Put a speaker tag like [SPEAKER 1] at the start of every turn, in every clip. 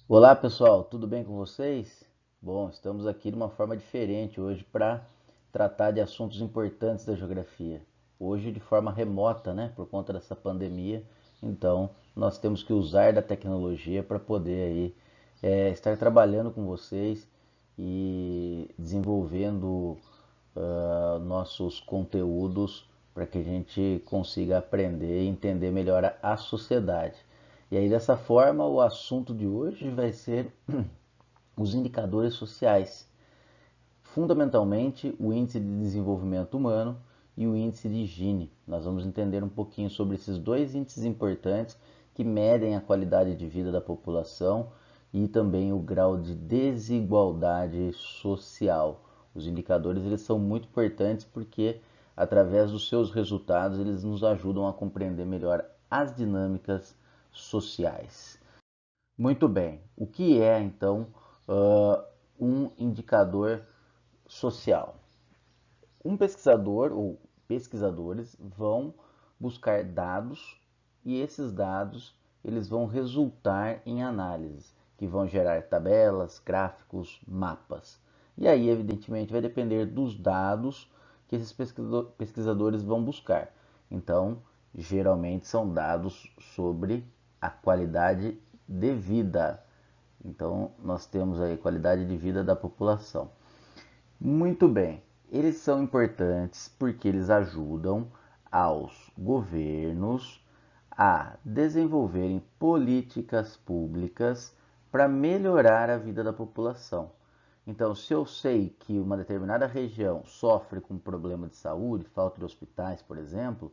[SPEAKER 1] Olá pessoal, tudo bem com vocês? Bom, estamos aqui de uma forma diferente hoje para tratar de assuntos importantes da geografia. Hoje de forma remota, né, por conta dessa pandemia. Então, nós temos que usar da tecnologia para poder aí estar trabalhando com vocês e desenvolvendo nossos conteúdos para que a gente consiga aprender e entender melhor a sociedade. E aí, dessa forma, o assunto de hoje vai ser os indicadores sociais, fundamentalmente o índice de desenvolvimento humano e o índice de Gini. Nós vamos entender um pouquinho sobre esses dois índices importantes que medem a qualidade de vida da população e também o grau de desigualdade social. Os indicadores eles são muito importantes porque através dos seus resultados eles nos ajudam a compreender melhor as dinâmicas sociais. Muito bem. O que é então uh, um indicador social? Um pesquisador ou pesquisadores vão buscar dados e esses dados eles vão resultar em análises que vão gerar tabelas, gráficos, mapas. E aí, evidentemente, vai depender dos dados que esses pesquisadores vão buscar. Então, geralmente são dados sobre a qualidade de vida. Então, nós temos aí qualidade de vida da população. Muito bem, eles são importantes porque eles ajudam aos governos a desenvolverem políticas públicas para melhorar a vida da população. Então, se eu sei que uma determinada região sofre com problema de saúde, falta de hospitais, por exemplo,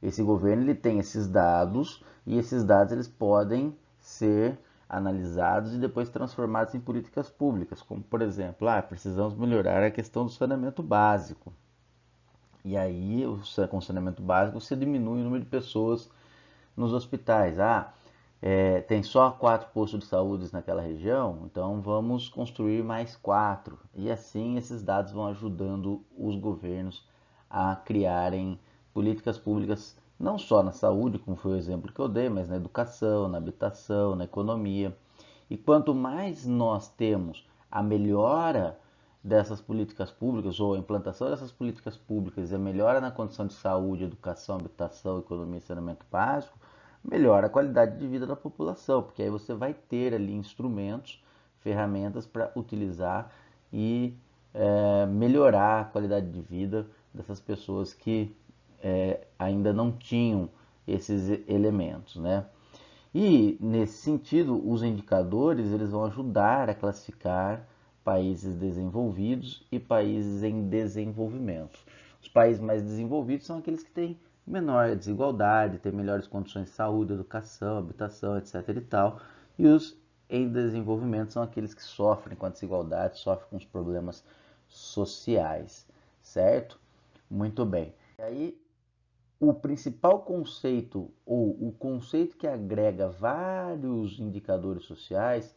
[SPEAKER 1] esse governo ele tem esses dados e esses dados eles podem ser analisados e depois transformados em políticas públicas, como por exemplo, precisamos melhorar a questão do saneamento básico. E aí, com o saneamento básico, você diminui o número de pessoas nos hospitais. Tem só 4 postos de saúde naquela região, então vamos construir mais 4. E assim esses dados vão ajudando os governos a criarem políticas públicas não só na saúde, como foi o exemplo que eu dei, mas na educação, na habitação, na economia. E quanto mais nós temos a melhora dessas políticas públicas ou a implantação dessas políticas públicas e a melhora na condição de saúde, educação, habitação, economia e saneamento básico, melhora a qualidade de vida da população, porque aí você vai ter ali instrumentos, ferramentas para utilizar e melhorar a qualidade de vida dessas pessoas que ainda não tinham esses elementos, né? E nesse sentido, os indicadores eles vão ajudar a classificar países desenvolvidos e países em desenvolvimento. Os países mais desenvolvidos são aqueles que têm menor desigualdade, têm melhores condições de saúde, educação, habitação, etc. e tal. E os em desenvolvimento são aqueles que sofrem com a desigualdade, sofrem com os problemas sociais, certo? Muito bem. E aí o principal conceito, ou o conceito que agrega vários indicadores sociais,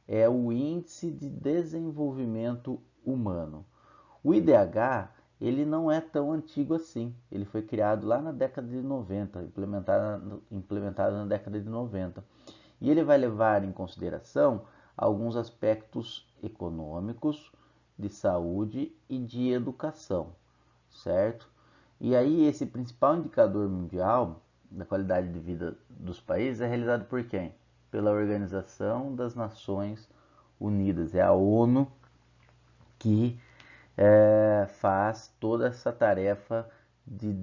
[SPEAKER 1] é o Índice de Desenvolvimento Humano. O IDH, ele não é tão antigo assim. Ele foi criado lá na década de 90, implementado na década de 90. E ele vai levar em consideração alguns aspectos econômicos, de saúde e de educação, certo? E aí esse principal indicador mundial da qualidade de vida dos países é realizado por quem? Pela Organização das Nações Unidas. É a ONU que faz toda essa tarefa de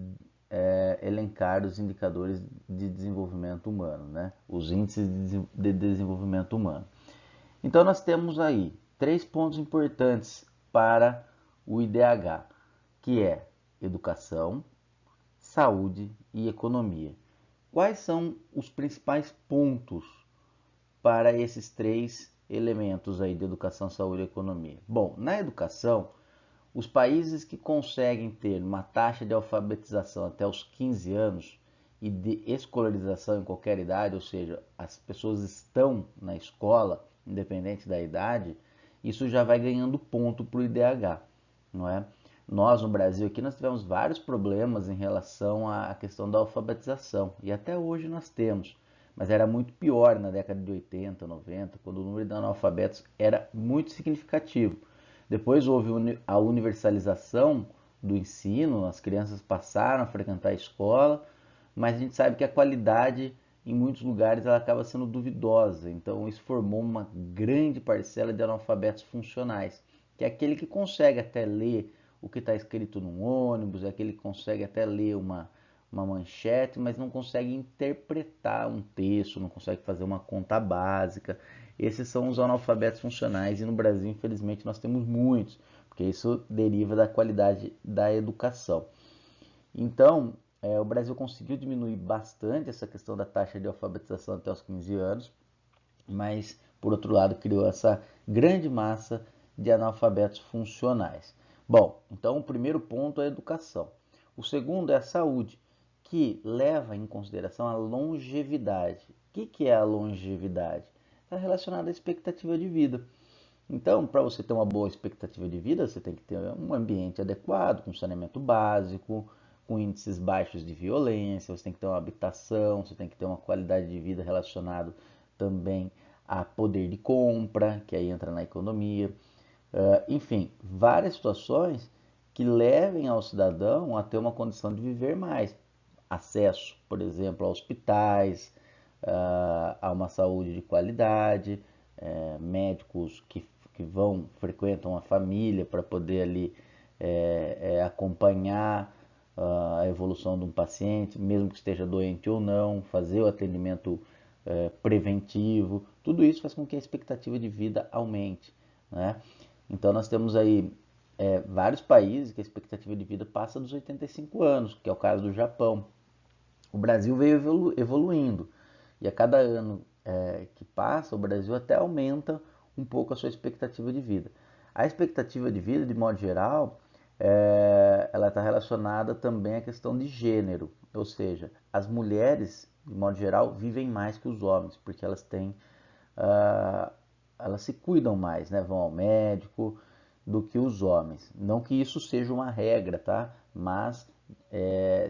[SPEAKER 1] elencar os indicadores de desenvolvimento humano, né? Os índices de desenvolvimento humano. Então nós temos aí 3 pontos importantes para o IDH, que é educação, saúde e economia. Quais são os principais pontos para esses 3 elementos aí de educação, saúde e economia? Bom, na educação, os países que conseguem ter uma taxa de alfabetização até os 15 anos e de escolarização em qualquer idade, ou seja, as pessoas estão na escola, independente da idade, isso já vai ganhando ponto para o IDH, não é? Nós no Brasil aqui nós tivemos vários problemas em relação à questão da alfabetização e até hoje nós temos. mas era muito pior na década de 80, 90, quando o número de analfabetos era muito significativo. Depois houve a universalização do ensino, as crianças passaram a frequentar a escola, mas a gente sabe que a qualidade em muitos lugares ela acaba sendo duvidosa. Então isso formou uma grande parcela de analfabetos funcionais, que é aquele que consegue até ler o que está escrito num ônibus, é aquele que consegue até ler uma manchete, mas não consegue interpretar um texto, não consegue fazer uma conta básica. Esses são os analfabetos funcionais e no Brasil, infelizmente, nós temos muitos, porque isso deriva da qualidade da educação. Então, o Brasil conseguiu diminuir bastante essa questão da taxa de alfabetização até os 15 anos, mas, por outro lado, criou essa grande massa de analfabetos funcionais. Bom, então o primeiro ponto é a educação. O segundo é a saúde, que leva em consideração a longevidade. O que é a longevidade? Está relacionada à expectativa de vida. Então, para você ter uma boa expectativa de vida, você tem que ter um ambiente adequado, com saneamento básico, com índices baixos de violência, você tem que ter uma habitação, você tem que ter uma qualidade de vida relacionada também a poder de compra, que aí entra na economia. Enfim, várias situações que levem ao cidadão a ter uma condição de viver mais. Acesso, por exemplo, a hospitais, a uma saúde de qualidade, médicos que frequentam a família para poder ali acompanhar a evolução de um paciente, mesmo que esteja doente ou não, fazer o atendimento preventivo, tudo isso faz com que a expectativa de vida aumente, né? Então nós temos aí vários países que a expectativa de vida passa dos 85 anos, que é o caso do Japão. O Brasil veio evoluindo e a cada ano que passa, o Brasil até aumenta um pouco a sua expectativa de vida. A expectativa de vida, de modo geral, ela está relacionada também à questão de gênero, ou seja, as mulheres, de modo geral, vivem mais que os homens, porque elas têm, elas se cuidam mais, né? Vão ao médico do que os homens. Não que isso seja uma regra, tá? Mas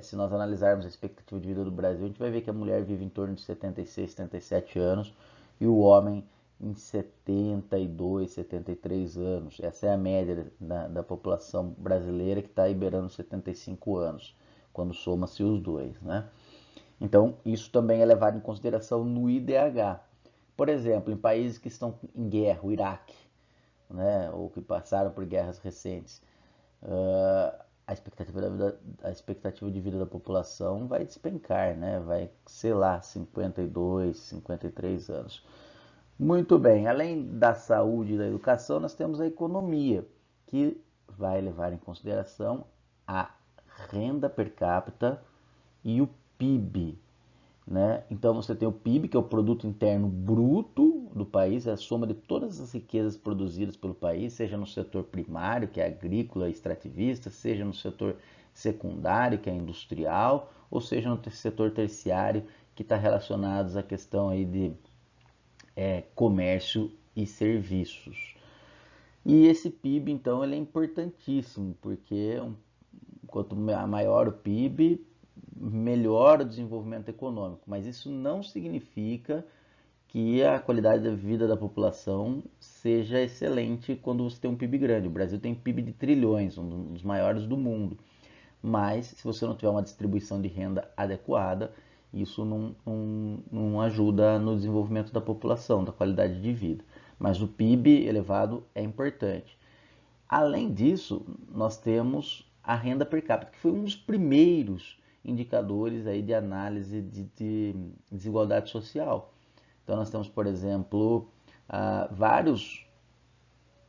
[SPEAKER 1] se nós analisarmos a expectativa de vida do Brasil, a gente vai ver que a mulher vive em torno de 76, 77 anos e o homem em 72, 73 anos. Essa é a média da população brasileira, que está beirando 75 anos, quando soma-se os dois, né? Então, isso também é levado em consideração no IDH. Por exemplo, em países que estão em guerra, o Iraque, né, ou que passaram por guerras recentes, a expectativa de vida da população vai despencar, né? Vai, sei lá, 52, 53 anos. Muito bem, além da saúde e da educação, nós temos a economia, que vai levar em consideração a renda per capita e o PIB, né? Então você tem o PIB, que é o produto interno bruto do país, é a soma de todas as riquezas produzidas pelo país, seja no setor primário, que é agrícola, extrativista, seja no setor secundário, que é industrial, ou seja no setor terciário, que está relacionado à questão aí de comércio e serviços. E esse PIB, então, ele é importantíssimo, porque quanto maior o PIB, melhor o desenvolvimento econômico. Mas isso não significa que a qualidade da vida da população seja excelente quando você tem um PIB grande. O Brasil tem PIB de trilhões, um dos maiores do mundo. Mas se você não tiver uma distribuição de renda adequada, isso não ajuda no desenvolvimento da população, da qualidade de vida. Mas o PIB elevado é importante. Além disso, nós temos a renda per capita, que foi um dos primeiros indicadores aí de análise de desigualdade social. Então nós temos, por exemplo, vários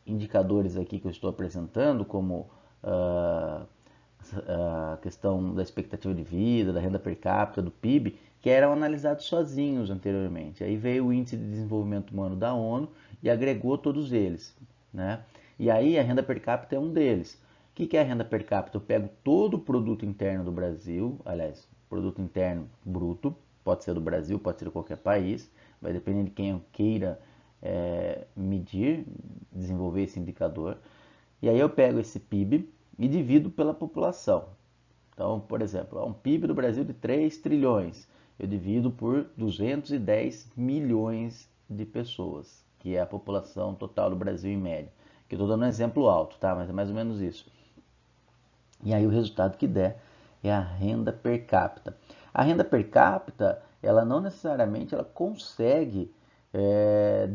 [SPEAKER 1] indicadores aqui que eu estou apresentando, como a questão da expectativa de vida, da renda per capita, do PIB, que eram analisados sozinhos anteriormente. Aí veio o Índice de Desenvolvimento Humano da ONU e agregou todos eles, né? E aí a renda per capita é um deles. O que é a renda per capita? Eu pego todo o produto interno do Brasil, aliás, produto interno bruto, pode ser do Brasil, pode ser de qualquer país, vai depender de quem eu queira medir, desenvolver esse indicador. E aí eu pego esse PIB e divido pela população. Então, por exemplo, um PIB do Brasil de 3 trilhões. eu divido por 210 milhões de pessoas, que é a população total do Brasil em média. Que eu estou dando um exemplo alto, tá? Mas é mais ou menos isso. E aí o resultado que der é a renda per capita. A renda per capita, ela não necessariamente ela consegue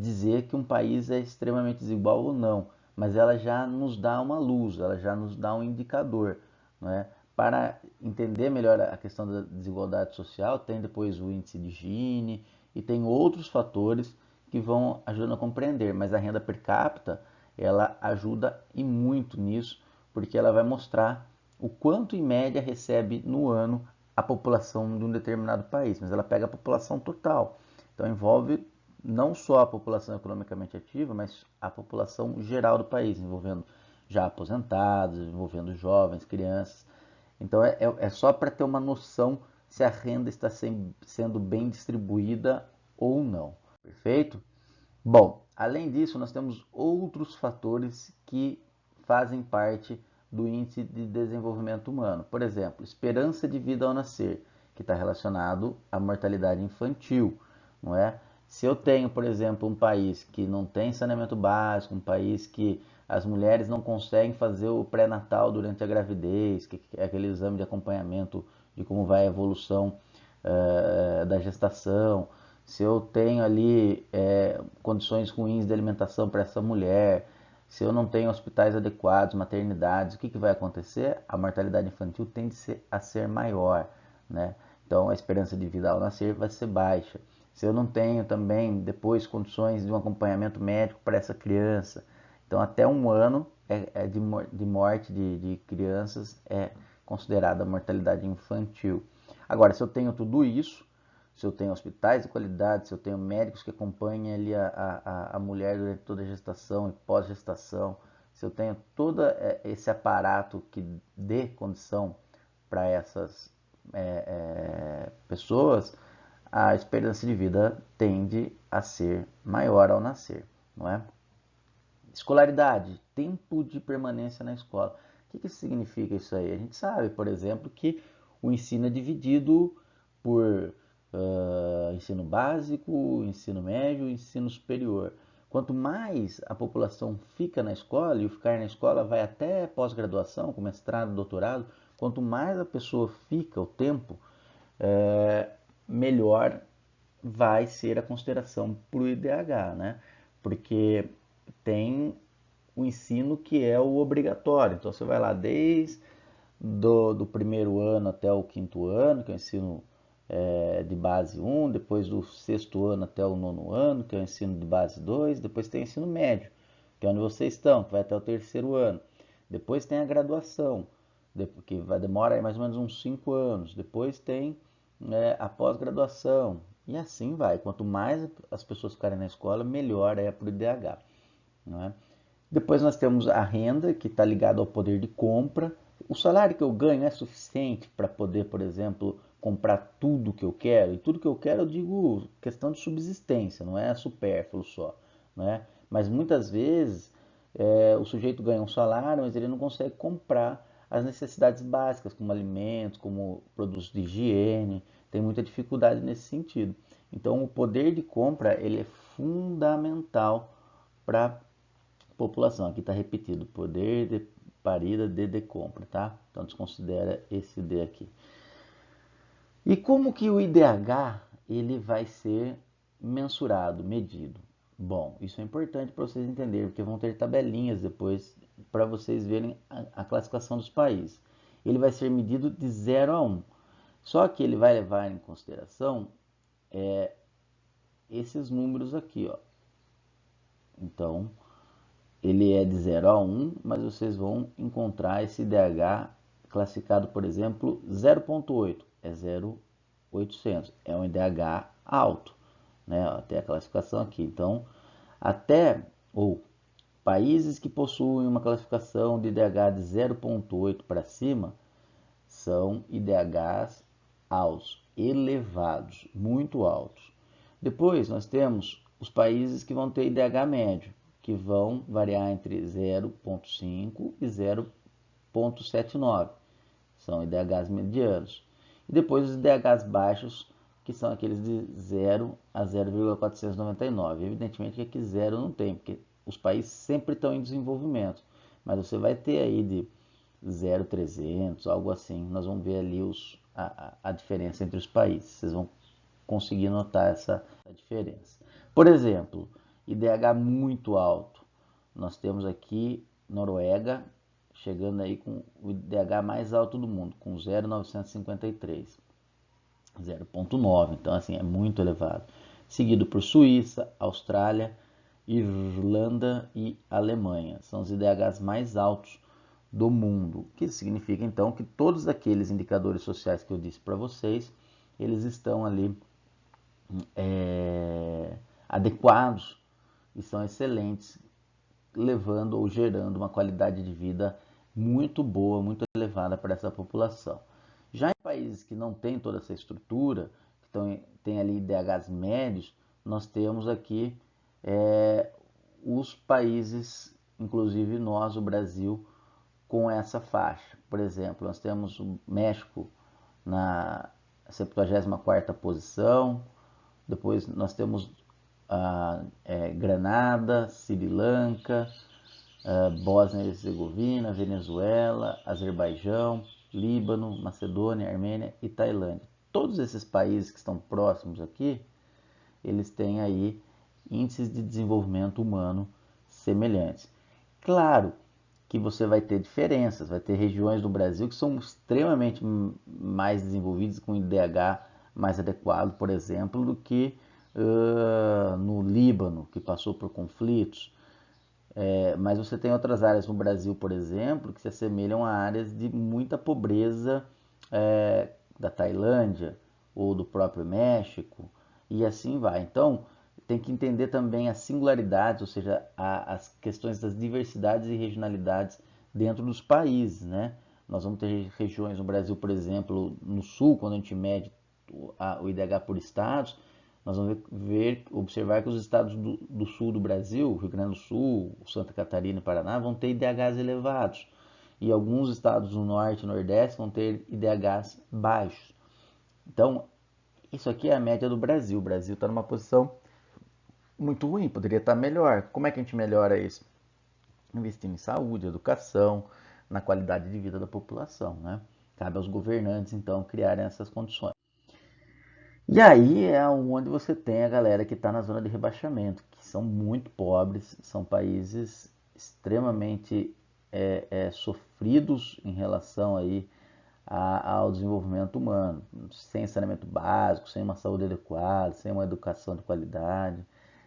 [SPEAKER 1] dizer que um país é extremamente desigual ou não, mas ela já nos dá uma luz, ela já nos dá um indicador, não é? Para entender melhor a questão da desigualdade social, tem depois o índice de Gini e tem outros fatores que vão ajudando a compreender, mas a renda per capita, ela ajuda e muito nisso, porque ela vai mostrar o quanto em média recebe no ano a população de um determinado país, mas ela pega a população total. Então envolve não só a população economicamente ativa, mas a população geral do país, envolvendo já aposentados, envolvendo jovens, crianças. Então é só para ter uma noção se a renda está sendo bem distribuída ou não. Perfeito? Bom, além disso, nós temos outros fatores que fazem parte do índice de desenvolvimento humano. Por exemplo, esperança de vida ao nascer, que está relacionado à mortalidade infantil, não é? Se eu tenho, por exemplo, um país que não tem saneamento básico, um país que as mulheres não conseguem fazer o pré-natal durante a gravidez, que é aquele exame de acompanhamento de como vai a evolução da gestação, se eu tenho ali condições ruins de alimentação para essa mulher, se eu não tenho hospitais adequados, maternidades, o que, que vai acontecer? A mortalidade infantil tende a ser maior, né? Então a esperança de vida ao nascer vai ser baixa. Se eu não tenho também depois condições de um acompanhamento médico para essa criança, então até um ano de morte de crianças é considerada mortalidade infantil. Agora, se eu tenho tudo isso, se eu tenho hospitais de qualidade, se eu tenho médicos que acompanhem ali a mulher durante toda a gestação e pós-gestação, se eu tenho todo esse aparato que dê condição para essas pessoas, a esperança de vida tende a ser maior ao nascer, não é? Escolaridade, tempo de permanência na escola. O que significa isso aí? A gente sabe, por exemplo, que o ensino é dividido por ensino básico, ensino médio e ensino superior. Quanto mais a população fica na escola, e o ficar na escola vai até pós-graduação, com mestrado, doutorado, quanto mais a pessoa fica o tempo, melhor vai ser a consideração para o IDH, né? Porque tem o ensino que é o obrigatório. Então você vai lá desde do primeiro ano até o quinto ano, que é o ensino de base 1, depois do sexto ano até o nono ano, que é o ensino de base 2, depois tem o ensino médio, que é onde vocês estão, que vai até o terceiro ano. Depois tem a graduação, que vai demorar mais ou menos uns 5 anos. Depois tem a pós-graduação. E assim vai. Quanto mais as pessoas ficarem na escola, melhor é para o IDH. Não é? Depois nós temos a renda, que está ligada ao poder de compra. O salário que eu ganho é suficiente para poder, por exemplo, comprar tudo que eu quero. E tudo que eu quero, eu digo questão de subsistência, não é supérfluo só. Né? Mas muitas vezes o sujeito ganha um salário, mas ele não consegue comprar as necessidades básicas, como alimentos, como produtos de higiene. Tem muita dificuldade nesse sentido. Então, o poder de compra ele é fundamental para a população. Aqui está repetido, poder de parida de compra, tá? Então desconsidera esse D aqui. E como que o IDH ele vai ser mensurado, medido? Bom, isso é importante para vocês entenderem, porque vão ter tabelinhas depois para vocês verem a classificação dos países. Ele vai ser medido de 0 a 1. Só que ele vai levar em consideração esses números aqui, ó. Então, ele é de 0 a 1, mas vocês vão encontrar esse IDH classificado, por exemplo, 0,8, é 0,800, é um IDH alto, né? Até a classificação aqui. Então, ou países que possuem uma classificação de IDH de 0,8 para cima, são IDHs altos, elevados, muito altos. Depois nós temos os países que vão ter IDH médio, que vão variar entre 0,5 e 0,79. São IDHs medianos. E depois os IDHs baixos, que são aqueles de 0 a 0,499. Evidentemente que aqui 0 não tem, porque os países sempre estão em desenvolvimento, mas você vai ter aí de 0,300, algo assim. Nós vamos ver ali a diferença entre os países. Vocês vão conseguir notar essa diferença. Por exemplo, IDH muito alto. Nós temos aqui Noruega chegando aí com o IDH mais alto do mundo, com 0,953. 0,9, então assim, é muito elevado. Seguido por Suíça, Austrália, Irlanda e Alemanha. São os IDHs mais altos do mundo, que significa então que todos aqueles indicadores sociais que eu disse para vocês, eles estão ali adequados e são excelentes, levando ou gerando uma qualidade de vida muito boa, muito elevada para essa população. Já em países que não têm toda essa estrutura, que tem ali IDHs médios, nós temos aqui os países, inclusive nós, o Brasil, com essa faixa. Por exemplo, nós temos o México na 74ª posição, depois nós temos Granada, Sri Lanka, Bósnia e Herzegovina, Venezuela, Azerbaijão, Líbano, Macedônia, Armênia e Tailândia. Todos esses países que estão próximos aqui, eles têm aí índices de desenvolvimento humano semelhantes. Claro que você vai ter diferenças, vai ter regiões do Brasil que são extremamente mais desenvolvidas, com IDH mais adequado, por exemplo, do que no Líbano, que passou por conflitos. Mas você tem outras áreas no Brasil, por exemplo, que se assemelham a áreas de muita pobreza da Tailândia ou do próprio México, e assim vai. Então, tem que entender também as singularidades, ou seja, as questões das diversidades e regionalidades dentro dos países, né? Nós vamos ter regiões no Brasil, por exemplo, no sul, quando a gente mede o IDH por estados, nós vamos observar que os estados do sul do Brasil, Rio Grande do Sul, Santa Catarina e Paraná, vão ter IDHs elevados. E alguns estados do norte e nordeste vão ter IDHs baixos. Então, isso aqui é a média do Brasil. O Brasil está numa posição muito ruim, poderia estar melhor. Como é que a gente melhora isso? Investindo em saúde, educação, na qualidade de vida da população, né? Cabe aos governantes, então, criarem essas condições. E aí é onde você tem a galera que está na zona de rebaixamento, que são muito pobres, são países extremamente sofridos em relação aí ao desenvolvimento humano, sem saneamento básico, sem uma saúde adequada, sem uma educação de qualidade.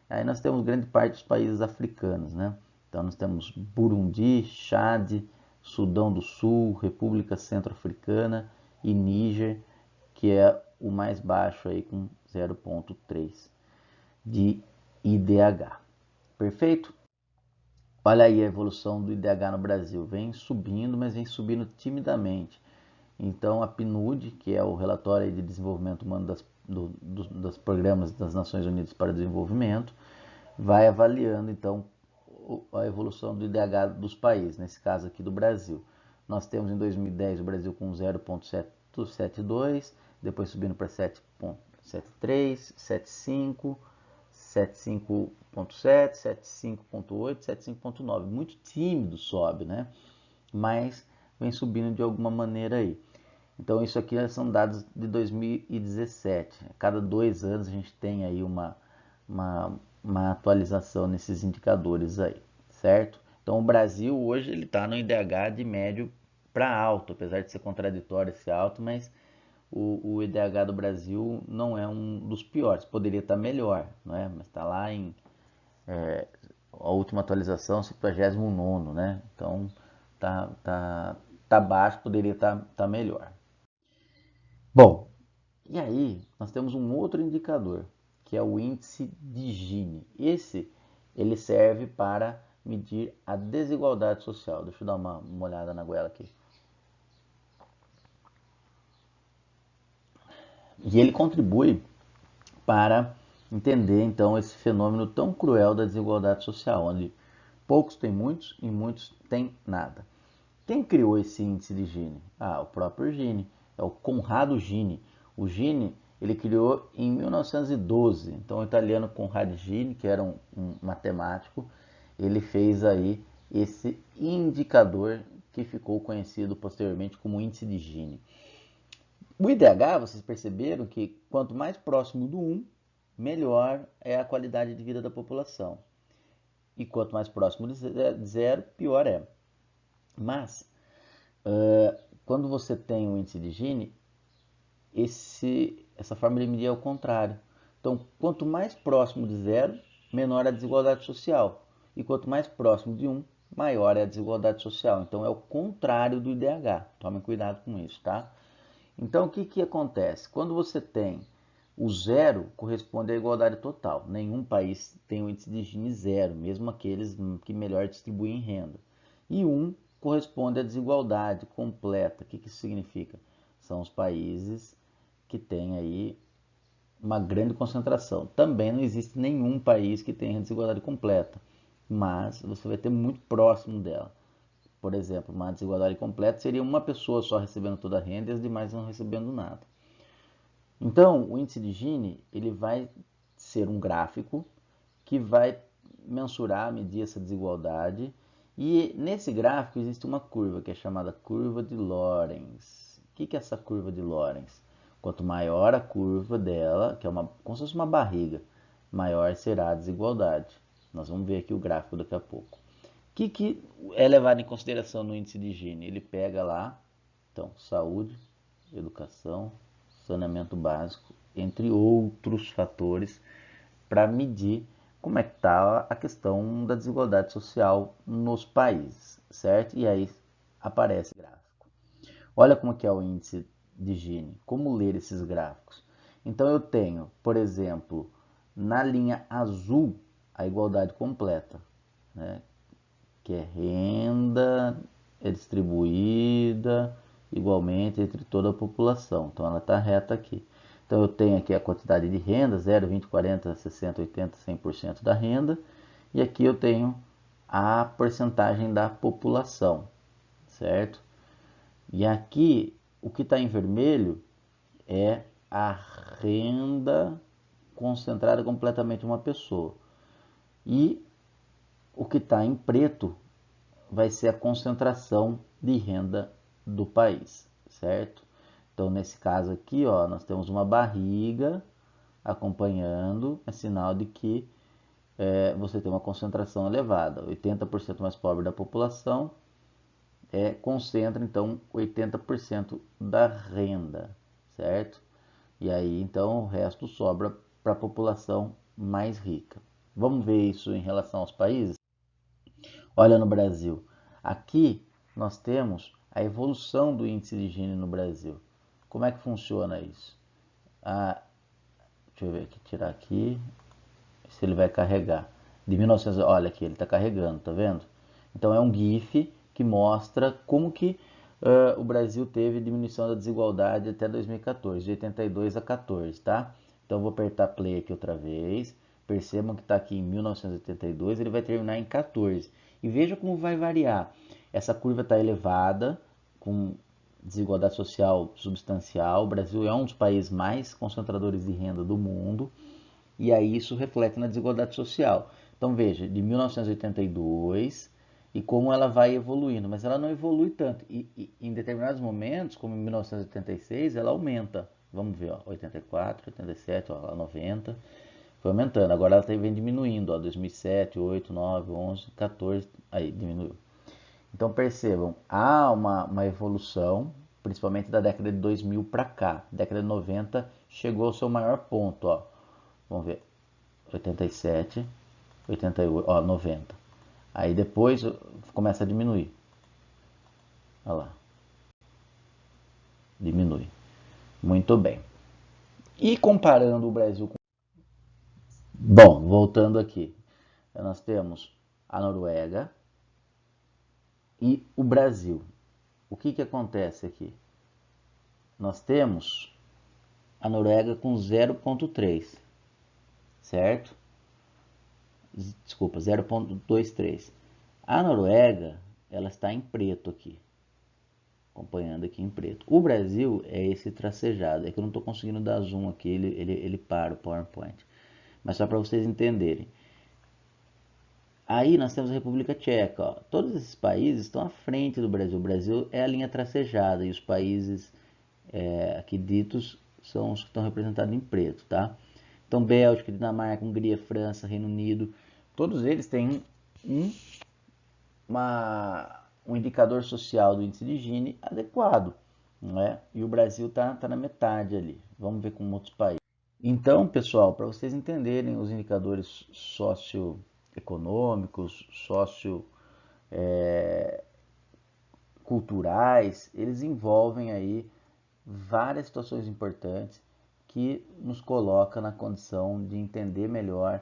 [SPEAKER 1] Aí nós temos grande parte dos países africanos, né? Então nós temos Burundi, Chad, Sudão do Sul, República Centro-Africana e Níger, que é o mais baixo aí com 0,3 de IDH. Perfeito? Olha aí a evolução do IDH no Brasil. Vem subindo, mas vem subindo timidamente. Então a PNUD, que é o relatório de desenvolvimento humano dos programas das Nações Unidas para o Desenvolvimento, vai avaliando então a evolução do IDH dos países, nesse caso aqui do Brasil. Nós temos em 2010 o Brasil com 0,72, depois subindo para 7,73, 7,5, 75,7, 75,8, 75,9. Muito tímido sobe, né? Mas vem subindo de alguma maneira aí. Então isso aqui são dados de 2017. A cada 2 anos a gente tem aí uma atualização nesses indicadores aí, certo? Então o Brasil hoje ele está no IDH de médio para alto, apesar de ser contraditório esse alto, mas o IDH do Brasil não é um dos piores, poderia estar melhor, não é? Mas está lá em a última atualização, 59º, né? Então tá baixo, poderia estar melhor. Bom, e aí nós temos um outro indicador, que é o índice de Gini. Ele serve para medir a desigualdade social. Deixa eu dar uma olhada na goela aqui. E ele contribui para entender então esse fenômeno tão cruel da desigualdade social, onde poucos têm muitos e muitos têm nada. Quem criou esse índice de Gini? O próprio Gini, é o Conrado Gini. O Gini ele criou em 1912. Então, o italiano Conrad Gini, que era um matemático, ele fez aí esse indicador que ficou conhecido posteriormente como índice de Gini. O IDH, vocês perceberam que quanto mais próximo do 1, melhor é a qualidade de vida da população. E quanto mais próximo de 0, pior é. Mas, quando você tem o índice de Gini, essa forma de medir é o contrário. Então, quanto mais próximo de 0, menor é a desigualdade social. E quanto mais próximo de 1, maior é a desigualdade social. Então, é o contrário do IDH. Tomem cuidado com isso, tá? Então, o que acontece? Quando você tem o 0, corresponde à igualdade total. Nenhum país tem o índice de Gini 0, mesmo aqueles que melhor distribuem renda. E 1 corresponde à desigualdade completa. O que isso significa? São os países que têm aí uma grande concentração. Também não existe nenhum país que tenha desigualdade completa, mas você vai ter muito próximo dela. Por exemplo, uma desigualdade completa seria uma pessoa só recebendo toda a renda e as demais não recebendo nada. Então, o índice de Gini ele vai ser um gráfico que vai mensurar, medir essa desigualdade. E nesse gráfico existe uma curva que é chamada curva de Lorenz. O que é essa curva de Lorenz? Quanto maior a curva dela, que é como se fosse uma barriga, maior será a desigualdade. Nós vamos ver aqui o gráfico daqui a pouco. O que é levado em consideração no índice de Gini? Ele pega lá, então, saúde, educação, saneamento básico, entre outros fatores, para medir como é que está a questão da desigualdade social nos países, certo? E aí aparece gráfico. Olha como que é o índice de Gini, como ler esses gráficos. Então eu tenho, por exemplo, na linha azul, a igualdade completa, né? Que é renda é distribuída igualmente entre toda a população. Então ela está reta aqui. Então eu tenho aqui a quantidade de renda, 0, 20, 40, 60, 80, 100% da renda. E aqui eu tenho a porcentagem da população, certo? E aqui o que está em vermelho é a renda concentrada completamente em uma pessoa. E o que está em preto vai ser a concentração de renda do país, certo? Então, nesse caso aqui, ó, nós temos uma barriga acompanhando, é sinal de que você tem uma concentração elevada. 80% mais pobre da população concentra, então, 80% da renda, certo? E aí, então, o resto sobra para a população mais rica. Vamos ver isso em relação aos países? Olha no Brasil. Aqui nós temos a evolução do índice de Gini no Brasil. Como é que funciona isso? Deixa eu ver aqui, tirar aqui, se ele vai carregar. De 1900, olha aqui, ele está carregando, tá vendo? Então é um GIF que mostra como que o Brasil teve diminuição da desigualdade até 2014, de 82 a 14, tá? Então eu vou apertar play aqui outra vez. Percebam que está aqui em 1982, ele vai terminar em 14. E veja como vai variar. Essa curva está elevada, com desigualdade social substancial. O Brasil é um dos países mais concentradores de renda do mundo. E aí isso reflete na desigualdade social. Então veja, de 1982 e como ela vai evoluindo, mas ela não evolui tanto. E em determinados momentos, como em 1986, ela aumenta. Vamos ver, ó, 84, 87, ó, 90, foi aumentando. Agora ela vem diminuindo, ó, 2007, 8, 9, 11, 14, aí diminuiu. Então percebam, há uma evolução, principalmente da década de 2000 para cá. Década de 90 chegou ao seu maior ponto, ó. Vamos ver, 87, 88, ó, 90. Aí depois começa a diminuir. Olha lá, diminui. Muito bem. E comparando o Brasil com... Bom, voltando aqui, nós temos a Noruega e o Brasil. O que acontece aqui? Nós temos a Noruega com 0,3, certo? Desculpa, 0,23. A Noruega, ela está em preto aqui. acompanhando aqui em preto. O Brasil é esse tracejado, é que eu não estou conseguindo dar zoom aqui, ele para o PowerPoint. Mas só para vocês entenderem. Aí nós temos a República Tcheca. Ó. Todos esses países estão à frente do Brasil. O Brasil é a linha tracejada e os países aqui ditos são os que estão representados em preto, tá? Então, Bélgica, Dinamarca, Hungria, França, Reino Unido, todos eles têm um, um indicador social do índice de Gini adequado, não é? E o Brasil tá na metade ali. Vamos ver com outros países. Então, pessoal, para vocês entenderem os indicadores socioeconômicos, socioculturais, eles envolvem aí várias situações importantes que nos coloca na condição de entender melhor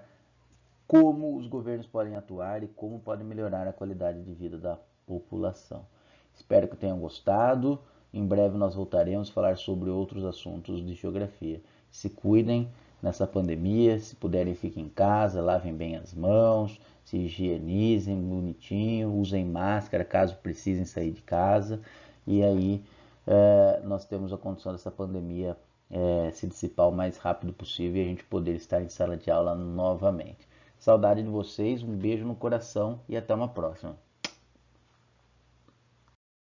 [SPEAKER 1] como os governos podem atuar e como podem melhorar a qualidade de vida da população. Espero que tenham gostado. Em breve nós voltaremos a falar sobre outros assuntos de geografia. Se cuidem nessa pandemia, se puderem fiquem em casa, lavem bem as mãos, se higienizem bonitinho, usem máscara caso precisem sair de casa. E aí nós temos a condição dessa pandemia se dissipar o mais rápido possível e a gente poder estar em sala de aula novamente. Saudade de vocês, um beijo no coração e até uma próxima.